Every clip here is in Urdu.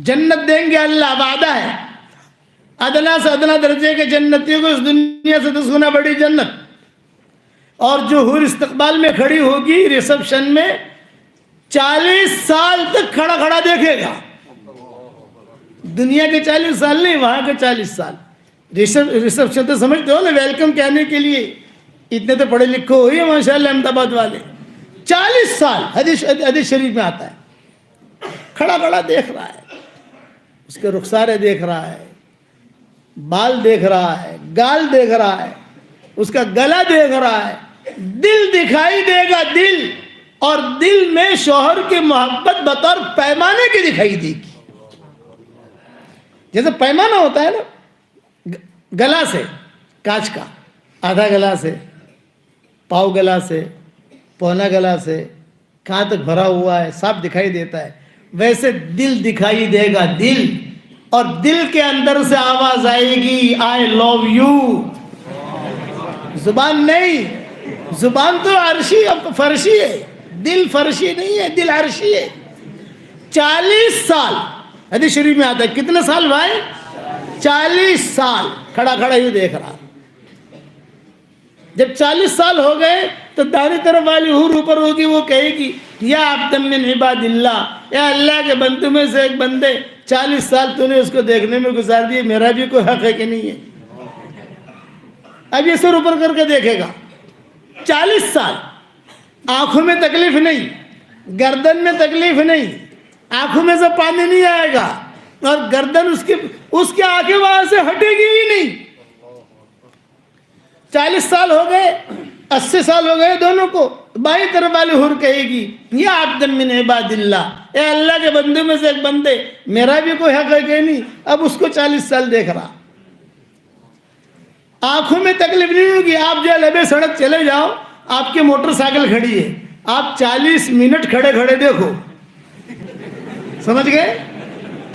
جنت دیں گے اللہ، وعدہ ہے. ادنا سے ادنا درجے کے جنتیوں کو اس دنیا سے 10 گنا بڑی جنت. اور جو حور استقبال میں کھڑی ہوگی ریسپشن میں 40 سال تک کھڑا کھڑا دیکھے گا. دنیا کے 40 سال نہیں، وہاں کے 40 سال. ریسپشن تو سمجھتے ہو نا، ویلکم کہنے کے لیے. اتنے تو پڑھے لکھے ہوئی ہیں ماشاء اللہ احمد آباد والے. 40 سال حدیث شریف میں آتا ہے. کھڑا کھڑا دیکھ رہا ہے، اس کے رخسارے دیکھ رہا ہے، بال دیکھ رہا ہے، گال دیکھ رہا ہے، اس کا گلا دیکھ رہا ہے. دل دکھائی دے گا، دل. اور دل میں شوہر کی محبت بطور پیمانے کی دکھائی دے گی. جیسے پیمانہ ہوتا ہے نا، گلا سے، کانچ کا، آدھا گلا سے، پاؤ گلا سے، پونا گلا سے، کہاں تک بھرا ہوا ہے صاف دکھائی دیتا ہے. ویسے دل دکھائی دے گا، دل. اور دل کے اندر سے آواز آئے گی آئی لو یو. زبان نہیں، زبان تو عرشی فرشی ہے، دل فرشی نہیں ہے، دل عرشی ہے. 40 سال حدیث شریف میں آتا ہے. کتنے سال بھائی؟ 40 سال کھڑا کھڑا ہی دیکھ رہا. جب 40 سال ہو گئے تو دائیں طرف والی حور اوپر ہوگی، وہ کہے گی یا عبد من عباد اللہ، یا اللہ کے بندوں میں سے ایک بندے، 40 سال تو نے اس کو دیکھنے میں گزار دیے، میرا بھی کوئی حق ہے کہ نہیں ہے؟ اب یہ سر اوپر کر کے دیکھے گا. 40 سال آنکھوں میں تکلیف نہیں، گردن میں تکلیف نہیں، آنکھوں میں سے پانی نہیں آئے گا، اور گردن اس کی آنکھیں وہاں سے ہٹے گی ہی نہیں. 40 سال ہو گئے، 80 سال ہو گئے دونوں کو. بائیں طرف والی حور کہے گی یا عبد من عباد اللہ، اے اللہ کے بندوں میں سے ایک بندے، میرا بھی کوئی حق ہے کہ نہیں؟ اب اس کو 40 سال دیکھ رہا. آنکھوں میں تکلیف نہیں ہوگی. آپ جو لبے سڑک چلے جاؤ، آپ کی موٹر سائیکل کھڑی ہے، آپ 40 منٹ کھڑے کھڑے دیکھو، سمجھ گئے؟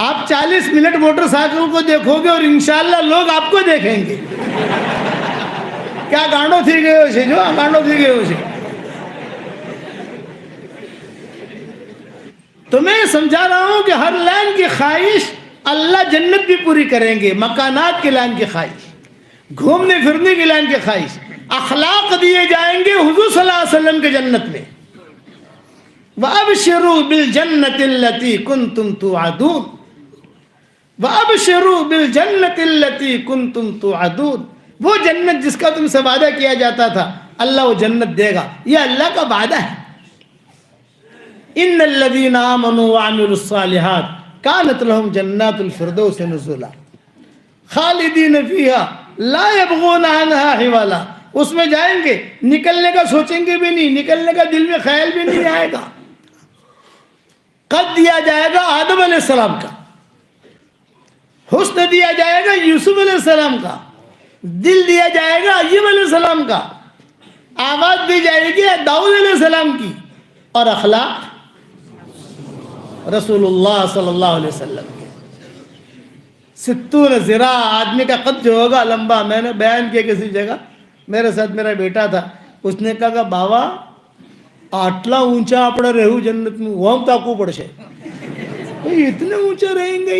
آپ 40 منٹ موٹر سائیکل کو دیکھو گے اور انشاءاللہ لوگ آپ کو دیکھیں گے. کیا گانڈو تھی گئے ہو سے، جو گانڈو تھی گئے ہو سے. تو میں سمجھا رہا ہوں کہ ہر لائن کی خواہش اللہ جنت بھی پوری کریں گے. مکانات کی لائن کی خواہش، گھومنے پھرنے کی لائن کی خواہش، اخلاق دیے جائیں گے حضور صلی اللہ علیہ وسلم کے جنت میں. وَأَبْشِرُوا بِالْجَنَّةِ الَّتِي كُنْتُمْ تُوعَدُونَ، وَأَبْشِرُوا بِالْجَنَّةِ الَّتِي كُنْتُمْ تُوعَدُونَ. وہ جنت جس کا تم سے وعدہ کیا جاتا تھا، اللہ وہ جنت دے گا. یہ اللہ کا وعدہ ہے. ان الذين آمنوا وعملوا الصالحات كانت لهم جنات الفردوس نزلا خالدین فيها لا يبغون عنها حولا. اس میں جائیں گے، نکلنے کا سوچیں گے بھی نہیں، نکلنے کا دل میں خیال بھی نہیں آئے گا. قد دیا جائے گا آدم علیہ السلام کا، حسن دیا جائے گا یوسف علیہ السلام کا، دل دیا جائے گا ایوب علیہ السلام کا، آواز دی جائے گی داؤد علیہ السلام کی، اور اخلاق رسول اللہ صلی اللہ علیہ وسلم کے. 70 ذراع آدمی کا قد جو ہوگا لمبا. میں نے بیان کیا کسی جگہ، میرے ساتھ میرا بیٹا تھا، اس نے کہا کہ بابا آٹلا اونچا اپنا رہو جنت میں وہم تاکو پڑشے. اتنے اونچا رہیں گے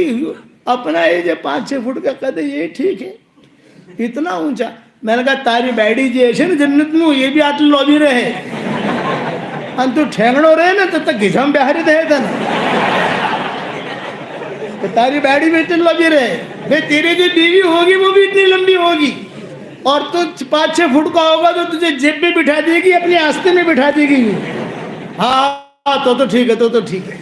اپنا یہ جو 5-6 فٹ کا قد ہے یہ ٹھیک ہے، اتنا اونچا. میں نے کہا تاری بیڈی جی ایسے نا جنت میں یہ بھی آٹل لوبی رہے ان تو ٹھینگڑو رہے نا تب تک گھسم بہاری دے تھا نا تاری بیڈی میں اتنی لمبی رہے. بھئی تیرے جو بیوی ہوگی وہ بھی اتنی لمبی ہوگی، اور تو 5-6 فٹ کا ہوگا تو تجھے جیب میں بٹھا دے گی، اپنے آستے میں بٹھا دے گی. ہاں تو ٹھیک ہے، تو ٹھیک ہے.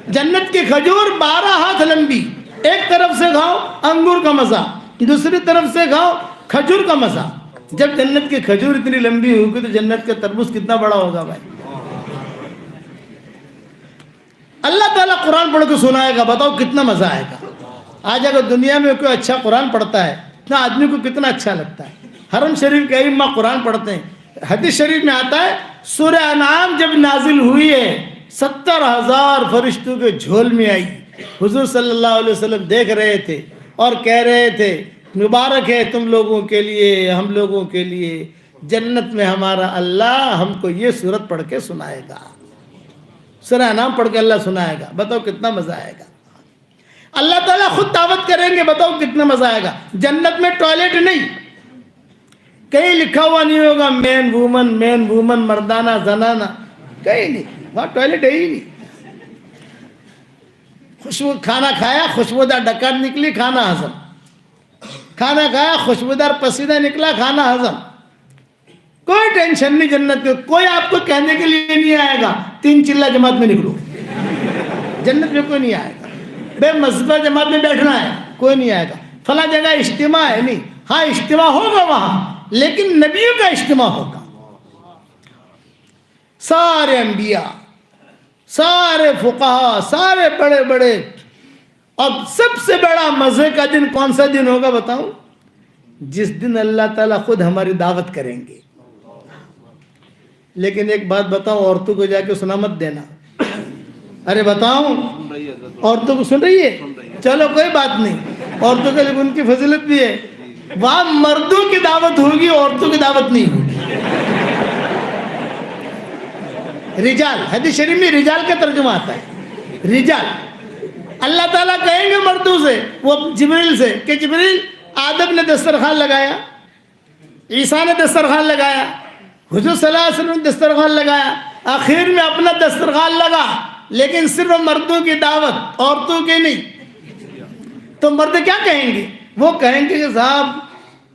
جنت کی کھجور 12 ہاتھ لمبی، ایک طرف سے کھاؤ انگور کا مزہ، دوسری طرف سے کھاؤ کھجور کا مزہ. جب جنت کی کھجور اتنی لمبی ہوگی تو جنت کا تربوز کتنا بڑا ہوگا بھائی. اللہ تعالیٰ قرآن پڑھ کے سنائے گا، بتاؤ کتنا مزہ آئے گا. آج اگر دنیا میں کوئی اچھا قرآن پڑھتا ہے اتنا آدمی کو کتنا اچھا لگتا ہے. حرم شریف کے ائمہ قرآن پڑھتے ہیں. حدیث شریف میں آتا ہے سورہ انعام جب نازل ہوئی ہے 70,000 فرشتوں کے جھول میں آئی. حضور صلی اللہ علیہ وسلم دیکھ رہے تھے اور کہہ رہے تھے مبارک ہے تم لوگوں کے لیے، ہم لوگوں کے لیے، جنت میں ہمارا اللہ ہم کو یہ سورت پڑھ کے سنائے گا. سورہ انعام پڑھ کے اللہ سنائے گا. بتاؤ کتنا مزہ آئے گا. اللہ تعالیٰ خود دعوت کریں گے, بتاؤ کتنا مزہ آئے گا. جنت میں ٹوائلٹ نہیں, کہیں لکھا ہوا نہیں ہوگا مین وومن مردانہ زنانہ, کہیں نہیں, وہاں ٹوائلٹ ہے ہی نہیں. خوشبو, کھانا کھایا خوشبودار ڈکار نکلی, کھانا ہضم, کھانا کھایا خوشبودار پسینہ نکلا, کھانا ہضم, کوئی ٹینشن نہیں جنت میں. کوئی آپ کو کہنے کے لیے نہیں آئے گا 3 چلہ جماعت میں نکلو, جنت میں کوئی نہیں آئے گا. بے مذہبہ جماعت میں بیٹھنا ہے, کوئی نہیں آئے گا. فلاں جگہ اجتماع ہے, نہیں, ہاں اجتماع ہوگا وہاں, لیکن نبیوں کا اجتماع ہوگا. سارے انبیاء, سارے فقہا, سارے بڑے بڑے. اب سب سے بڑا مزے کا دن کون سا دن ہوگا بتاؤں؟ جس دن اللہ تعالیٰ خود ہماری دعوت کریں گے. لیکن ایک بات بتاؤں, عورتوں کو جا کے سنا مت دینا. ارے بتاؤں, عورتوں کو سن رہی ہے؟ چلو کوئی بات نہیں, عورتوں کے لیے ان کی فضیلت بھی ہے. وہاں مردوں کی دعوت ہوگی, عورتوں کی دعوت نہیں ہوگی. رجال, حدیث شریف میں رجال کا ترجمہ آتا ہے, رجال. اللہ تعالیٰ کہیں گے مردوں سے, وہ جبریل سے, کہ جبریل آدم نے دسترخوان لگایا, عیسیٰ نے دسترخوان لگایا, حضور صلی اللہ علیہ وسلم نے دسترخوان لگایا, آخر میں اپنا دسترخوان لگا, لیکن صرف مردوں کی دعوت, عورتوں کی نہیں. تو مرد کیا کہیں گے؟ وہ کہیں گے کہ صاحب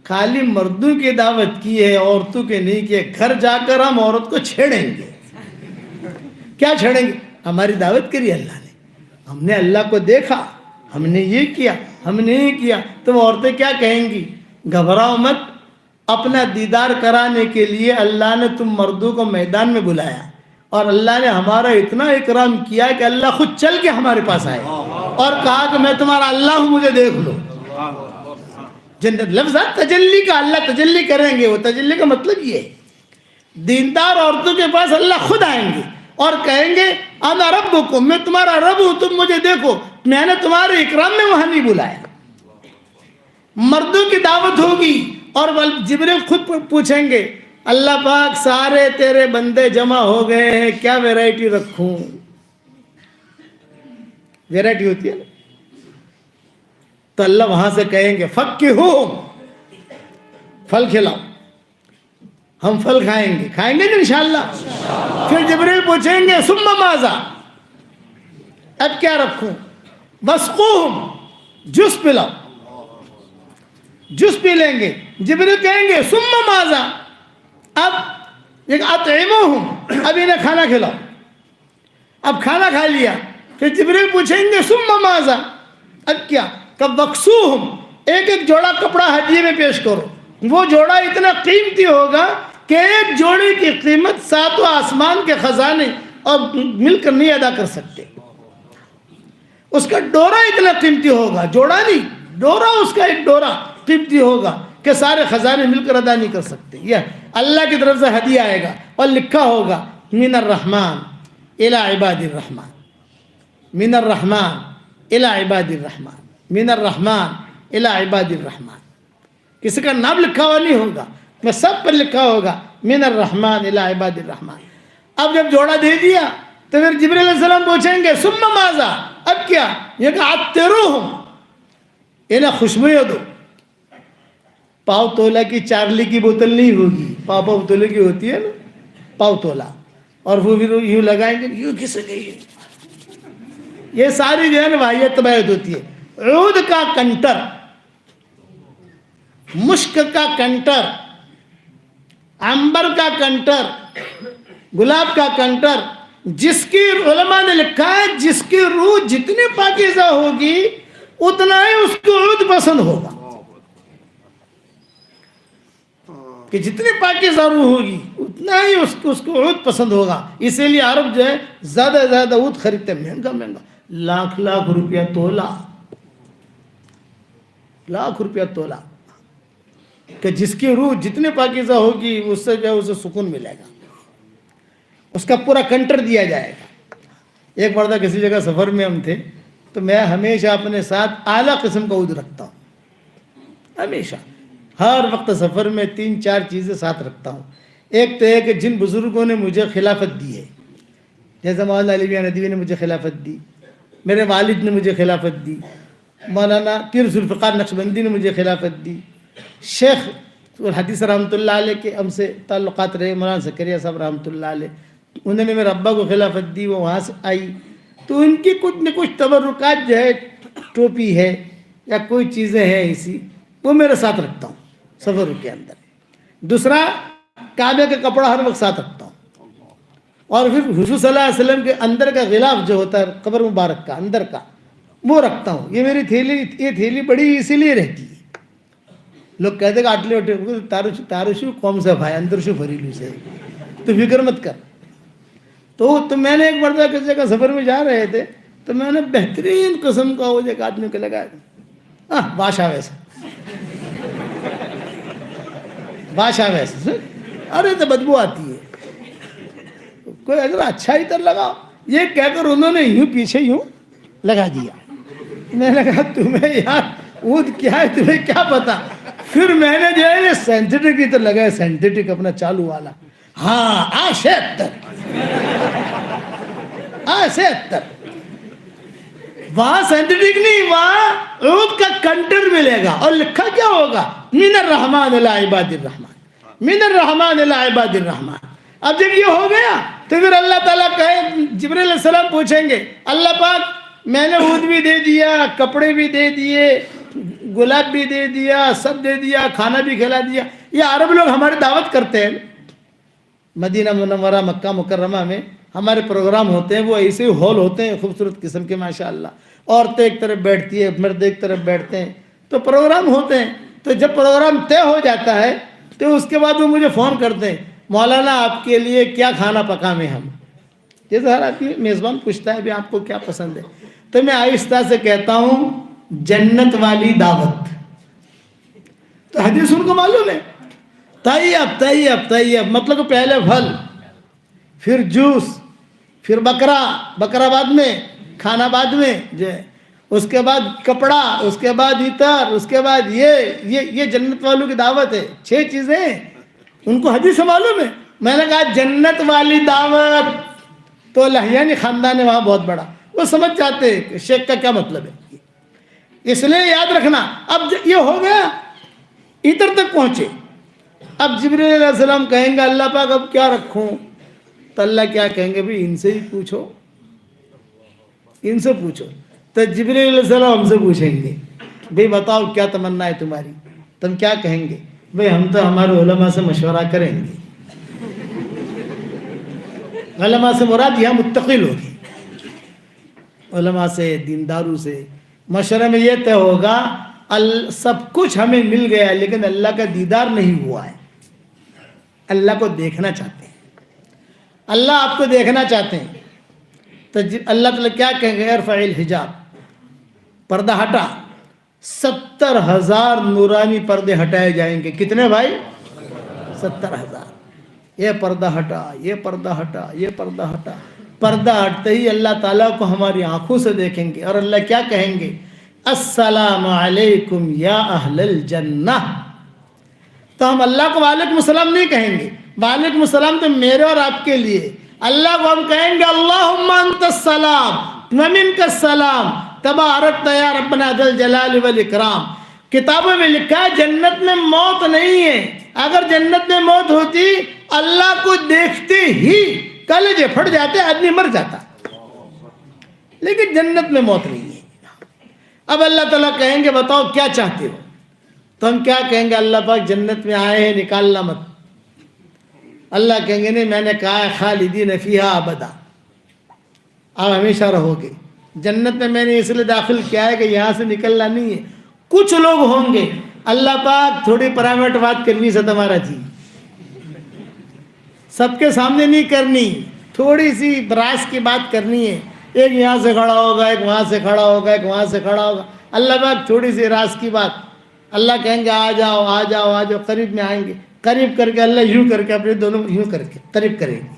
خالی مردوں کی دعوت کی ہے, عورتوں کے نہیں کی ہے. گھر جا کر ہم عورت کو چھیڑیں گے. کیا چھیڑیں گے؟ ہماری دعوت کری اللہ نے, ہم نے اللہ کو دیکھا, ہم نے یہ کیا, ہم نے یہ کیا. تو وہ عورتیں کیا کہیں گی؟ گھبراؤ مت, اپنا دیدار کرانے کے لیے اللہ نے تم مردوں کو میدان میں بلایا, اور اللہ نے ہمارا اتنا اکرام کیا کہ اللہ خود چل کے ہمارے پاس آئے اور کہا کہ میں تمہارا اللہ ہوں, مجھے دیکھ لو. جنت لفظ تجلی کا, اللہ تجلی کریں گے. وہ تجلی کا مطلب یہ ہے, دیندار عورتوں کے پاس اللہ خود آئیں گے اور کہیں گے انا ربکم, میں تمہارا رب ہوں, تم مجھے دیکھو, میں نے تمہارے اکرام میں وہاں نہیں بلایا. مردوں کی دعوت ہوگی اور جبریل خود پوچھیں گے اللہ پاک سارے تیرے بندے جمع ہو گئے ہیں, کیا ویرائٹی رکھوں؟ ویرائٹی ہوتی ہے نا. تو اللہ وہاں سے کہیں گے فکہو, پھل کھلاؤ, ہم پھل کھائیں گے, کھائیں گے انشاءاللہ. پھر جبریل پوچھیں گے ثم ماذا, اب کیا رکھوں؟ وسقوہم, جوس پلاؤ, جوس پی لیں گے. جبریل کہیں گے ثم ماذا, اب ایک اطعموہم, اب انہیں کھانا کھلاؤ. اب کھانا کھا لیا, پھر جبریل پوچھیں گے ثم ماذا, اب کیا؟ کب وکسوہم, ایک ایک جوڑا کپڑا ہدیے میں پیش کرو. وہ جوڑا اتنا قیمتی ہوگا کہ ایک جوڑے کی قیمت 7 آسمان کے خزانے اور مل کر نہیں ادا کر سکتے. اس کا ڈورا اتنا قیمتی ہوگا, جوڑا نہیں, ڈورا, اس کا ایک ڈورا قیمتی ہوگا کہ سارے خزانے مل کر ادا نہیں کر سکتے. یہ اللہ کی طرف سے ہدیہ آئے گا اور لکھا ہوگا من الرحمن الی عباد الرحمن, من الرحمن الی عباد الرحمن, من الرحمن الی عباد الرحمن. کسی کا نام لکھا ہوا نہیں ہوگا, میں سب پر لکھا ہوگا من الرحمن الی عباد الرحمن. اب جب جوڑا دے دیا تو پھر جبریل علیہ السلام پوچھیں گے ثم ماذا, اب کیا؟ یہ کہ عطروہم, انہیں خوشبوئیں دو. پاؤ تولا کی چارلی کی بوتل نہیں ہوگی, پاؤ تولے کی ہوتی ہے نا, پاؤ تولا, اور وہ بھی یوں لگائیں گے, یوں کس گئی. یہ ساری جو ہے نا واحد طبیعت ہوتی ہے. عود کا کنٹر, مشک کا کنٹر, عنبر کا کنٹر, گلاب کا کنٹر, جس کی علماء نے لکھا ہے جس کی روح جتنی پاکیزہ ہوگی اتنا ہی اس کو عود پسند ہوگا. کہ جتنی پاکیزہ روح ہوگی اتنا ہی اس کو عود پسند ہوگا. اسی لیے عرب جو ہے زیادہ سے زیادہ عود خریدتے, مہنگا مہنگا, لاکھ لاکھ روپیہ تولا, لاکھ روپیہ تولا, کہ جس کی روح جتنی پاکیزہ ہوگی اس سے جو ہے اسے سکون ملے گا. اس کا پورا کنٹر دیا جائے گا. ایک مرتبہ کسی جگہ سفر میں ہم تھے, تو میں ہمیشہ اپنے ساتھ اعلیٰ قسم کا عود رکھتا ہوں, ہمیشہ ہر وقت سفر میں 3-4 چیزیں ساتھ رکھتا ہوں. ایک تو ہے کہ جن بزرگوں نے مجھے خلافت دی ہے, جیسے مولانا علی میاں ندوی نے مجھے خلافت دی, میرے والد نے مجھے خلافت دی, مولانا پیر ذوالفقار نقشبندی نے مجھے خلافت دی، شیخ الحدیث رحمۃ اللہ علیہ کے ہم سے تعلقات رہے، مولانا زکریا صاحب رحمۃ اللہ علیہ، انہوں نے میرے ابا کو خلافت دی، وہ وہاں سے آئی، تو ان کی کچھ نہ کچھ تبرکات جو ہے، ٹوپی ہے یا کوئی چیزیں ہیں ایسی، وہ میرے ساتھ رکھتا ہوں سفروں کے اندر۔ دوسرا، کعبے کا کپڑا ہر وقت ساتھ رکھتا ہوں، اور پھر حضور صلی اللہ علیہ وسلم کے اندر کا غلاف جو ہوتا ہے قبر مبارک کا اندر کا، وہ رکھتا ہوں۔ یہ میری تھیلی، یہ تھیلی بڑی اسی لیے رہتی ہے، لوگ کہتے ہیں کہ آٹلے اٹھے تارشو قوم سے بھائی اندر شو فریلو سے، تو فکر مت کر۔ تو میں نے ایک مرتبہ کسی جگہ سفر میں جا رہے تھے، تو میں نے بہترین قسم کا وہ ایک آدمی کو لگایا، بادشاہ ویسا، بادشاہ ویسا، ارے تو بدبو آتی ہے، کوئی اگر اچھا ہی تر لگاؤ، یہ کہہ کر انہوں نے یوں پیچھے یوں لگا دیا۔ میں نے کہا تمہیں یار اود کیا ہے، تمہیں کیا پتا؟ پھر میں نے جو ہے سینتھیٹک کی طرح لگایا، سینتھیٹک اپنا چالو والا، ہاں A76، A76، وہاں سینتھیٹک نہیں، وہاں عود کا کنٹر ملے گا، اور لکھا کیا ہوگا؟ من الرحمن الی عباد الرحمن، من الرحمن الی عباد الرحمن۔ اب جب یہ ہو گیا تو پھر اللہ تعالیٰ کہے، جبرائیل علیہ السلام پوچھیں گے اللہ پاک میں نے عود بھی دے دیا، کپڑے بھی دے دیے، گلاب بھی دے دیا، سب دے دیا، کھانا بھی کھلا دیا۔ یہ عرب لوگ ہماری دعوت کرتے ہیں، مدینہ منورہ مکہ مکرمہ میں ہمارے پروگرام ہوتے ہیں، وہ ایسے ہال ہوتے ہیں خوبصورت قسم کے ماشاءاللہ، عورتیں ایک طرف بیٹھتی ہے، مرد ایک طرف بیٹھتے ہیں، تو پروگرام ہوتے ہیں۔ تو جب پروگرام طے ہو جاتا ہے تو اس کے بعد وہ مجھے فون کرتے ہیں، مولانا آپ کے لیے کیا کھانا پکائیں ہم؟ جیسے ہر آدمی میزبان پوچھتا ہے بھی آپ کو کیا پسند ہے، تو میں آہستہ سے کہتا ہوں جنت والی دعوت۔ تو حدیث ان کو معلوم ہے، طیب طیب طیب، مطلب پہلے پھل، پھر جوس، پھر بکرا بعد میں، کھانا بعد میں جو ہے، اس کے بعد کپڑا، اس کے بعد عطر، اس کے بعد یہ جنت والوں کی دعوت ہے۔ 6 چیزیں ان کو حدیث سے معلوم ہے۔ میں نے کہا جنت والی دعوت، تو لہیانی خاندان ہے وہاں بہت بڑا، وہ سمجھ جاتے ہیں کہ شیخ کا کیا مطلب ہے، اس لیے یاد رکھنا۔ اب یہ ہو گیا، عطر تک پہنچے، اب جبرائیل علیہ السلام کہیں گے اللہ پاک اب کیا رکھوں؟ تو اللہ کیا کہیں گے؟ بھی ان سے ہی پوچھو، ان سے پوچھو۔ تو جبرائیل علیہ السلام ہم سے پوچھیں گے بھئی بتاؤ کیا تمنا ہے تمہاری؟ تم کیا کہیں گے؟ بھئی ہم تو ہمارے علماء سے مشورہ کریں گے۔ علماء سے مراد یہاں متقل ہوگی، علماء سے، دینداروں سے مشورے میں یہ طے ہوگا سب کچھ ہمیں مل گیا لیکن اللہ کا دیدار نہیں ہوا ہے، اللہ کو دیکھنا چاہتے ہیں، اللہ آپ کو دیکھنا چاہتے ہیں۔ تو اللہ تعالیٰ کیا کہیں گے؟ ارفع الحجاب، پردہ ہٹا۔ 70,000 نورانی پردے ہٹائے جائیں گے۔ کتنے بھائی؟ 70,000۔ یہ پردہ ہٹا، یہ پردہ ہٹا، یہ پردہ ہٹا۔ پردہ ہٹتے ہی اللہ تعالیٰ کو ہماری آنکھوں سے دیکھیں گے، اور اللہ کیا کہیں گے؟ السلام علیکم یا اہل الجنہ۔ تو ہم اللہ کو وعلیکم السلام نہیں کہیں گے، وعلیکم السلام تو میرے اور آپ کے لیے۔ اللہ کو ہم کہیں گے اللہم انت السلام ومنک السلام تبارکت یا ربنا ذی الجلال والاکرام۔ کتابوں میں لکھا ہے جنت میں موت نہیں ہے، اگر جنت میں موت ہوتی اللہ کو دیکھتے ہی کلیجے پھٹ جاتے، آدمی مر جاتا، لیکن جنت میں موت نہیں ہے۔ اب اللہ تعالیٰ کہیں گے بتاؤ کیا چاہتے ہو؟ تو ہم کیا کہیں گے؟ اللہ پاک جنت میں آئے ہیں، نکالنا مت۔ اللہ کہیں گے نہیں، میں نے کہا ہے خالدین فیہا ابدا، آپ ہمیشہ رہو گے جنت میں، میں نے اس لیے داخل کیا ہے کہ یہاں سے نکلنا نہیں ہے۔ کچھ لوگ ہوں گے اللہ پاک تھوڑی پرائیویٹ بات کرنی سے تمہارا جی، سب کے سامنے نہیں کرنی، تھوڑی سی براس کی بات کرنی ہے، ایک یہاں سے کھڑا ہوگا، ایک وہاں سے کھڑا ہوگا، ایک وہاں سے کھڑا ہوگا، اللہ پاک تھوڑی سی راز کی بات، اللہ کہیں گے آ جاؤ آ جاؤ آ جاؤ، قریب میں آئیں گے، قریب کر کے اللہ یوں کر کے اپنے دونوں یوں کر کے قریب کریں گے،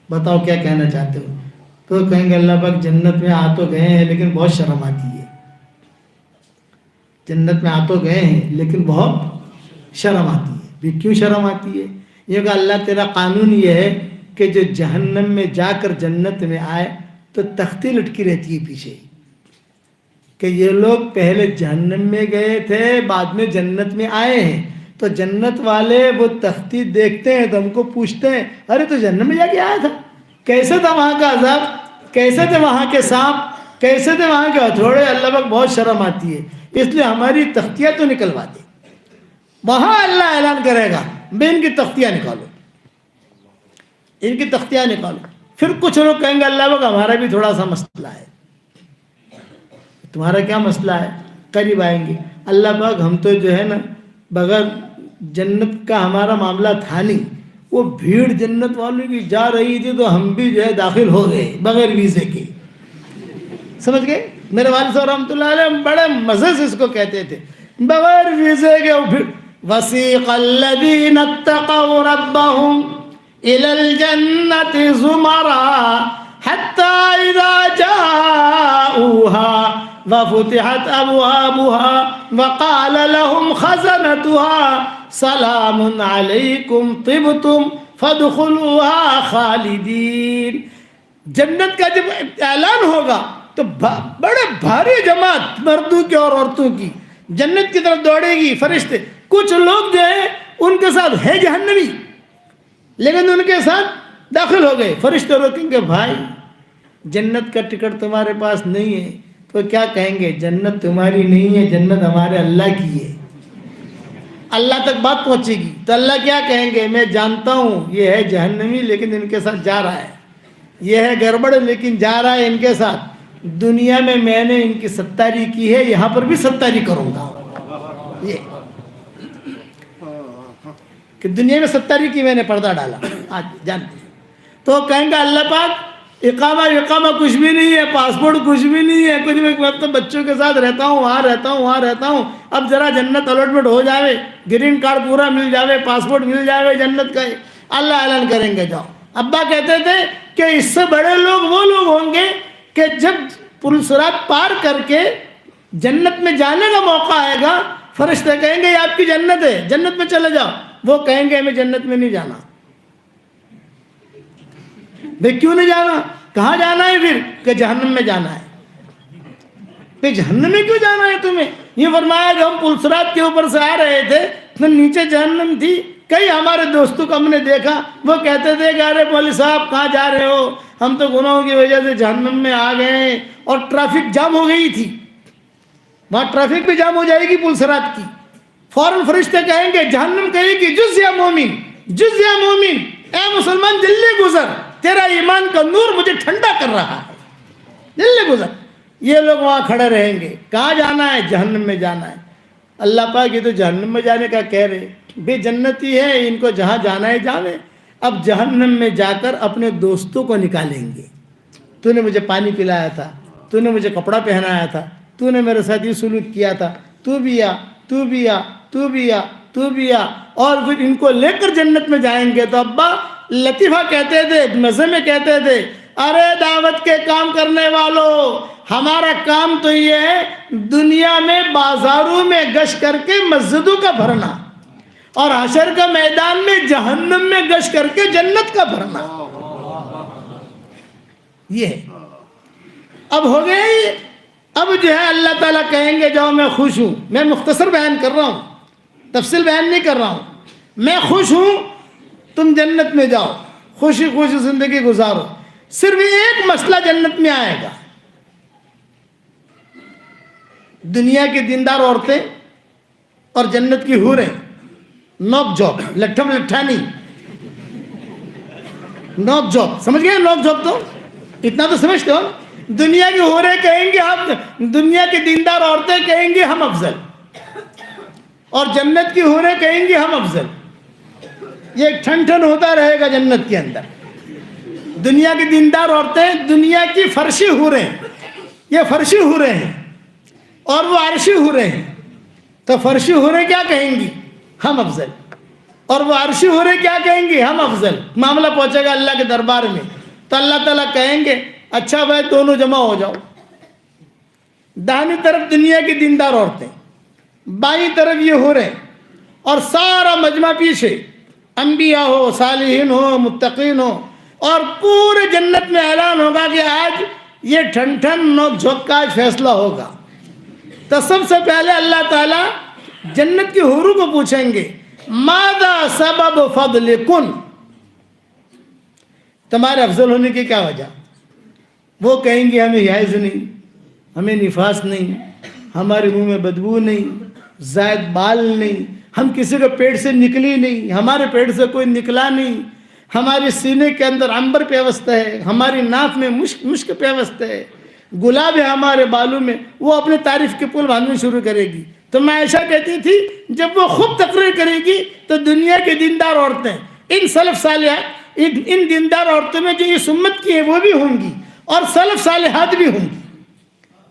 بتاؤ کیا کہنا چاہتے ہو؟ تو کہیں گے اللہ پاک جنت میں آ تو گئے ہیں لیکن بہت شرم آتی ہے، جنت میں آ تو گئے ہیں لیکن بہت شرم آتی ہے۔ بھی کیوں شرم آتی ہے؟ یہ کہ اللہ تیرا قانون یہ ہے کہ جو جہنم میں جا کر جنت میں آئے تو تختی لٹکی رہتی ہے پیچھے، کہ یہ لوگ پہلے جہنم میں گئے تھے، بعد میں جنت میں آئے ہیں، تو جنت والے وہ تختی دیکھتے ہیں تو ہم کو پوچھتے ہیں ارے تو جہنم میں جا کے آیا تھا، کیسے تھا وہاں کا عذاب، کیسے تھے وہاں کے سانپ، کیسے تھے وہاں کے ہتھوڑے؟ اللہ پاک بہت شرم آتی ہے، اس لیے ہماری تختیاں تو نکلوا دے۔ وہاں اللہ اعلان کرے گا بے ان کی تختیاں نکالو، ان کی تختیاں نکالو۔ پھر کچھ لوگ کہیں گے اللہ پاک ہمارا بھی تھوڑا سا مسئلہ ہے۔ تمہارا کیا مسئلہ ہے؟ قریب آئیں گے اللہ پاک ہم تو جو ہے نا بغیر جنت کا ہمارا معاملہ تھا نہیں، وہ بھیڑ جنت والوں کی جا رہی تھی تو ہم بھی جو ہے داخل ہو گئے بغیر ویزے کے۔ سمجھ گئے؟ میرے والد صاحب رحمۃ اللہ علیہ بڑے مزے سے اس کو کہتے تھے، بغیر ویزے کے وَسِيقَ الَّذِينَ اتَّقَوْا رَبَّهُمْ إِلَى الْجَنَّةِ زُمَرًا حَتَّى إِذَا جَاءُوهَا وَفُتِحَتْ أَبْوَابُهَا وَقَالَ لَهُمْ خَزَنَتُهَا سَلَامٌ عَلَيْكُمْ طِبْتُمْ فَادْخُلُوهَا خَالِدِينَ۔ جنت کا جب اعلان ہوگا تو بڑے بھاری جماعت مردوں کی اور عورتوں کی جنت کی طرف دوڑے گی، فرشتے۔ کچھ لوگ جو ہیں ان کے ساتھ ہے جہنمی لیکن ان کے ساتھ داخل ہو گئے، فرشتے روکیں گے بھائی جنت کا ٹکٹ تمہارے پاس نہیں ہے، تو کیا کہیں گے؟ جنت تمہاری نہیں ہے، جنت ہمارے اللہ کی ہے۔ اللہ تک بات پہنچے گی تو اللہ کیا کہیں گے؟ میں جانتا ہوں یہ ہے جہنمی لیکن ان کے ساتھ جا رہا ہے، یہ ہے گڑبڑ لیکن جا رہا ہے ان کے ساتھ۔ دنیا میں میں نے ان کی ستاری کی ہے، یہاں پر بھی ستاری کروں گا۔ یہ کہ دنیا میں ستاری کی میں نے پردہ ڈالا، آج جانتے ہیں۔ تو کہیں گا اللہ پاک اقامہ کچھ بھی نہیں ہے، پاسپورٹ کچھ بھی نہیں ہے، کچھ بھی، میں تو بچوں کے ساتھ رہتا ہوں، وہاں رہتا ہوں، اب ذرا جنت الاٹمنٹ ہو جاوے، گرین کارڈ پورا مل جاوے، پاسپورٹ مل جاوے جنت کا۔ اللہ اعلان کریں گے جاؤ۔ ابا کہتے تھے کہ اس سے بڑے لوگ وہ لوگ ہوں گے کہ جب پل صراط پار کر کے جنت میں جانے کا موقع آئے گا، فرشتے کہیں گے یہ آپ کی جنت ہے، جنت میں چلے جاؤ۔ وہ کہیں گے ہمیں جنت میں نہیں جانا۔ بھئی کیوں نہیں جانا؟ کہاں جانا ہے پھر؟ کہ جہنم میں جانا ہے۔ پھر جہنم میں کیوں جانا ہے تمہیں؟ یہ فرمایا کہ ہم پل صراط کے اوپر سے آ رہے تھے تو نیچے جہنم تھی، کئی ہمارے دوستوں کو ہم نے دیکھا، وہ کہتے تھے کہ ارے مولوی صاحب کہاں جا رہے ہو، ہم تو گناہوں کی وجہ سے جہنم میں آ گئے، اور ٹریفک جام ہو گئی تھی، وہاں ٹریفک بھی جام ہو جائے گی پل صراط کی۔ فوراً فرشتے کہیں گے، جہنم کہے گی جز یا مومن، جز یا مومن، اے مسلمان جلدی گزر، تیرا ایمان کا نور مجھے ٹھنڈا کر رہا ہے، جلدی گزر۔ یہ لوگ وہاں کھڑے رہیں گے، کہاں جانا ہے؟ جہنم میں جانا ہے۔ اللہ پاک یہ تو جہنم میں جانے کا کہہ رہے، بے جنتی ہے، ان کو جہاں جانا ہے جانے۔ اب جہنم میں جا کر اپنے دوستوں کو نکالیں گے، تو نے مجھے پانی پلایا تھا، تو نے مجھے کپڑا پہنایا تھا، تو نے میرے ساتھ یہ سلوک کیا تھا، تو بھی آ، تو بھی آ، تو بھی آ، تو بھی آ، اور پھر ان کو لے کر جنت میں جائیں گے۔ تو ابا لطیفہ کہتے تھے، مزے میں کہتے تھے، ارے دعوت کے کام کرنے والوں، ہمارا کام تو یہ ہے دنیا میں بازاروں میں گشت کر کے مسجدوں کا بھرنا، اور حشر کا میدان میں جہنم میں گشت کر کے جنت کا بھرنا۔ یہ ہے۔ اب ہو گئے، اب جو ہے اللہ تعالیٰ کہیں گے جاؤ میں خوش ہوں۔ میں مختصر بیان کر رہا ہوں، تفصیل بیان نہیں کر رہا ہوں۔ میں خوش ہوں، تم جنت میں جاؤ، خوشی خوشی زندگی گزارو۔ صرف ایک مسئلہ جنت میں آئے گا، دنیا کی دیندار عورتیں اور جنت کی حوریں نوک جھوک، لٹھم لٹھا نہیں، نوک جھوک، سمجھ گئے؟ نوک جھوک تو اتنا تو سمجھتے ہو۔ دنیا کی حوریں کہیں گے ہم، دنیا کی دیندار عورتیں کہیں گے ہم افضل، اور جنت کی حوریں کہیں گے ہم افضل۔ یہ ایک ٹھن ٹھن ہوتا رہے گا جنت کے اندر۔ دنیا کی دیندار عورتیں، دنیا کی فرشی حوریں، یہ فرشی حوریں ہیں، اور وہ عرشی حوریں ہیں۔ تو فرشی حوریں کیا کہیں گی؟ ہم افضل، اور وہ عرشی حوریں کیا کہیں گی؟ ہم افضل۔ معاملہ پہنچے گا اللہ کے دربار میں، تو اللہ تعالیٰ کہیں گے اچھا بھائی دونوں جمع ہو جاؤ۔ داہنی طرف دنیا کی دیندار عورتیں، بائیں طرف یہ حوریں، اور سارا مجمع پیچھے، انبیاء ہو، صالحین ہو، متقین ہو، اور پورے جنت میں اعلان ہوگا کہ آج یہ ٹھن ٹھن نوک جھوک کا آج فیصلہ ہوگا۔ تو سب سے پہلے اللہ تعالیٰ جنت کی حوروں کو پوچھیں گے ماذا سبب فضلکن، تمہارے افضل ہونے کی کیا وجہ؟ وہ کہیں گے ہمیں حیض نہیں، ہمیں نفاس نہیں، ہمارے منہ میں بدبو نہیں، زائد بال نہیں، ہم کسی کے پیٹ سے نکلی نہیں، ہمارے پیٹ سے کوئی نکلا نہیں، ہمارے سینے کے اندر عنبر پیوست ہے، ہماری ناک میں مشک پیوست ہے، گلاب ہے ہمارے بالوں میں. وہ اپنے تعریف کے پل باندھنے شروع کرے گی. تو میں عائشہ کہتی تھی جب وہ خود تقریر کرے گی تو دنیا کے دیندار عورتیں ان سلف صالحات ان دیندار عورتوں میں جو اس امت کی ہیں وہ بھی ہوں گی اور سلف صالحات بھی ہوں گی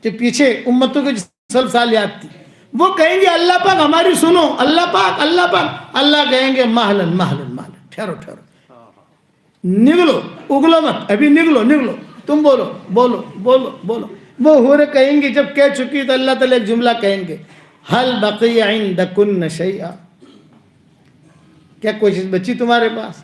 جو پیچھے امتوں کے سلف صالحات تھی. وہ کہیں گے اللہ پاک ہماری سنو، اللہ پاک اللہ پاک. اللہ کہیں گے مہلن مہلن مہلن، ٹھہرو ٹھہرو، نگلو، اگلو مت، ابھی نگلو نگلو، تم بولو بولو بولو بولو. وہ حوریں کہیں گی جب کہہ چکی تو اللہ تعالیٰ ایک جملہ کہیں گے حل بقی عندکن شیئا، کیا کوئی چیز بچی تمہارے پاس؟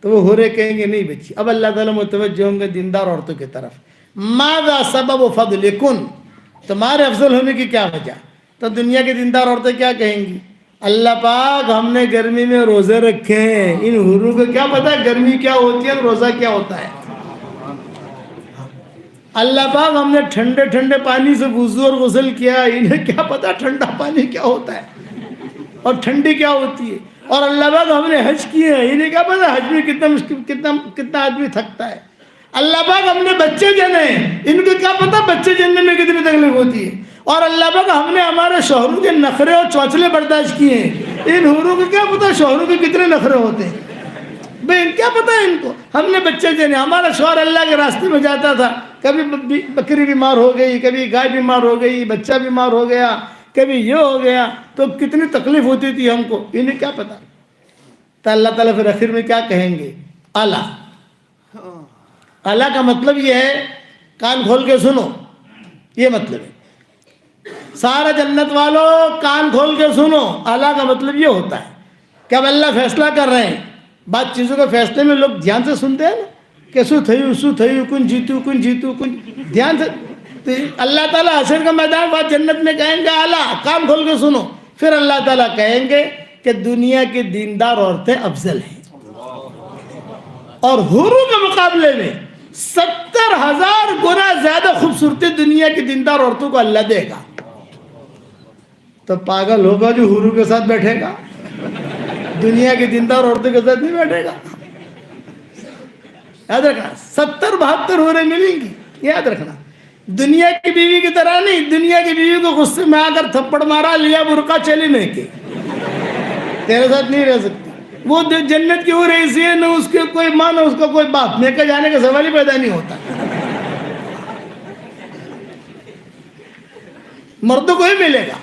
تو وہ حوریں کہیں گے نہیں بچی. اب اللہ تعالیٰ متوجہ ہوں گے دیندار عورتوں کی طرف. ماذا سبب فضلکن، تمہارے افضل ہونے کی کیا وجہ؟ تو دنیا کی دیندار عورتیں کیا کہیں گی؟ اللہ پاک ہم نے گرمی میں روزے رکھے ہیں، ان حوروں کو کیا پتا گرمی کیا ہوتی ہے اور روزہ کیا ہوتا ہے. اللہ پاک ہم نے ٹھنڈے ٹھنڈے پانی سے وضو اور غسل کیا، انہیں کیا پتا ٹھنڈا پانی کیا ہوتا ہے اور ٹھنڈی کیا ہوتی ہے. اور اللہ پاک ہم نے حج کیے ہیں، انہیں کیا پتا حج میں کتنا آدمی تھکتا ہے. اللہ پاک ہم نے بچے جنے ہیں، ان کو کیا پتا بچے جننے میں کتنی تکلیف ہوتی ہے. اور اللہ پاک ہم نے ہمارے شوہروں کے نخرے اور چوچلے برداشت کیے ہیں، ان حوروں کو کیا پتا شوہروں کے کتنے نخرے ہوتے ہیں. بھئی کیا پتا ہے ان کو، ہم نے بچے جنے. ہمارا شوہر اللہ کے راستے میں جاتا تھا، کبھی بکری بیمار ہو گئی، کبھی گائے بیمار ہو گئی، بچہ بیمار ہو گیا، کبھی یہ ہو گیا، تو کتنی تکلیف ہوتی تھی ہم کو، انہیں کیا پتا. تو اللہ تعالیٰ پھر آخر میں کیا کہیں گے؟ اللہ. اللہ کا مطلب یہ ہے، کان کھول کے سنو، یہ مطلب ہے. سارا جنت والوں کان کھول کے سنو. اللہ کا مطلب یہ ہوتا ہے کہ اب اللہ فیصلہ کر رہے ہیں. بات چیزوں کے فیصلے میں لوگ دھیان سے سنتے ہیں نا کہ سو تھیو کن جیتو کن دھیان سے. تو اللہ تعالیٰ حشر کا میدان بات جنت میں کہیں گے اللہ کان کھول کے سنو. پھر اللہ تعالیٰ کہیں گے کہ دنیا کی دیندار عورتیں افضل ہیں اور حوروں کے مقابلے میں 70,000 گنا زیادہ خوبصورتی دنیا کی دیندار عورتوں کو اللہ دے گا. تو پاگل ہوگا جو حوروں کے ساتھ بیٹھے گا، دنیا کی دیندار عورتوں کے ساتھ نہیں بیٹھے گا. یاد رکھنا 70-72 حوریں ملیں گی، یاد رکھنا. دنیا کی بیوی کی طرح نہیں، دنیا کی بیوی کو غصے میں آ کر تھپڑ مارا لیا برقع چلی نہیں کی، تیرے ساتھ نہیں رہ سکتی. وہ جنت کی ہو رہی ہے، نہ اس کے کوئی ماں نہ اس کا کوئی باپ، میکے جانے کا سوال ہی پیدا نہیں ہوتا. مردوں کو ہی ملے گا.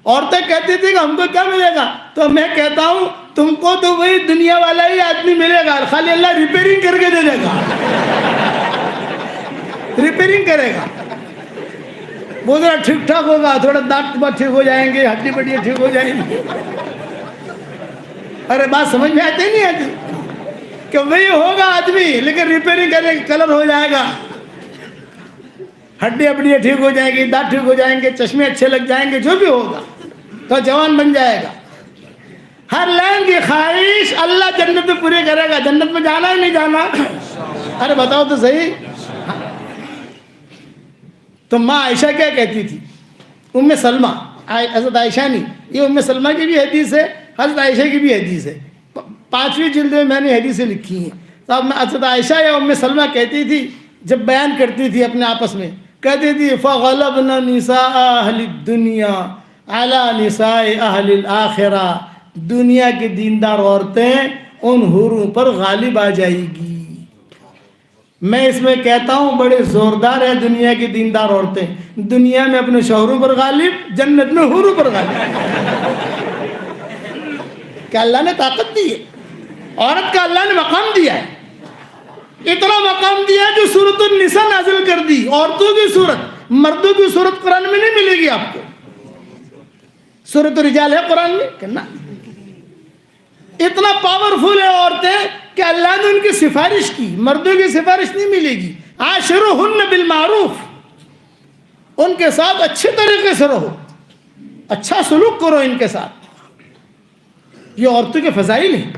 عورتیں کہتی تھی کہ ہم کو کیا ملے گا، تو میں کہتا ہوں تم کو تو وہی دنیا والا ہی آدمی ملے گا، خالی اللہ ریپیرنگ کر کے دے دے گا. ریپیرنگ کرے گا، وہ ذرا ٹھیک ٹھاک ہوگا، تھوڑا دانت ٹھیک ہو جائیں گے، ہڈی بڈیاں ٹھیک ہو جائیں گی. ارے بات سمجھ میں آتی نہیں آتی کہ وہی ہوگا آدمی لیکن ریپیرنگ کرے گا، کلر ہو جائے گا، ہڈی بڈیاں ٹھیک ہو جائیں گی، دانت ٹھیک ہو جائیں گے، چشمے اچھے لگ جائیں گے، جو بھی ہوگا تو جوان بن جائے گا. ہر لائن کی خواہش اللہ جنت میں پوری کرے گا. جنت میں جانا ہے نہیں جانا؟ ارے بتاؤ تو صحیح. تو ماں عائشہ کیا کہتی تھی؟ ام سلمہ، حضرت عائشہ نہیں، یہ ام سلمہ کی بھی حدیث ہے، حضرت عائشہ کی بھی حدیث ہے. 5ویں جلد میں نے حدیثیں لکھی ہیں. تو اب حضرت عائشہ یا ام سلمہ کہتی تھی، جب بیان کرتی تھی اپنے آپس میں، کہتی تھی فَغَلَبْنَا نِسَاءَ أَهْلِ الدُّنْيَا عَلَى نِسَاءِ أَهْلِ الْآخِرَةِ. دنیا کی دیندار عورتیں ان حوروں پر غالب آ جائے گی. میں اس میں کہتا ہوں بڑے زوردار ہے دنیا کی دیندار عورتیں. دنیا میں اپنے شوہروں پر غالب، جنت میں حوروں پر غالب. کہ اللہ نے طاقت دی ہے، عورت کا اللہ نے مقام دیا ہے. اتنا مقام دیا ہے جو سورۃ النساء نازل کر دی. عورتوں کی صورت، مردوں کی صورت قرآن میں نہیں ملے گی آپ کو. سورۃ الرجال ہے قرآن میں کہنا. اتنا پاورفل ہے عورتیں کہ اللہ نے ان کی سفارش کی. مردوں کی سفارش نہیں ملے گی. عاشروہن بالمعروف. ان کے ساتھ اچھے طریقے سے رہو، اچھا سلوک کرو ان کے ساتھ. یہ عورتوں کے فضائل ہیں.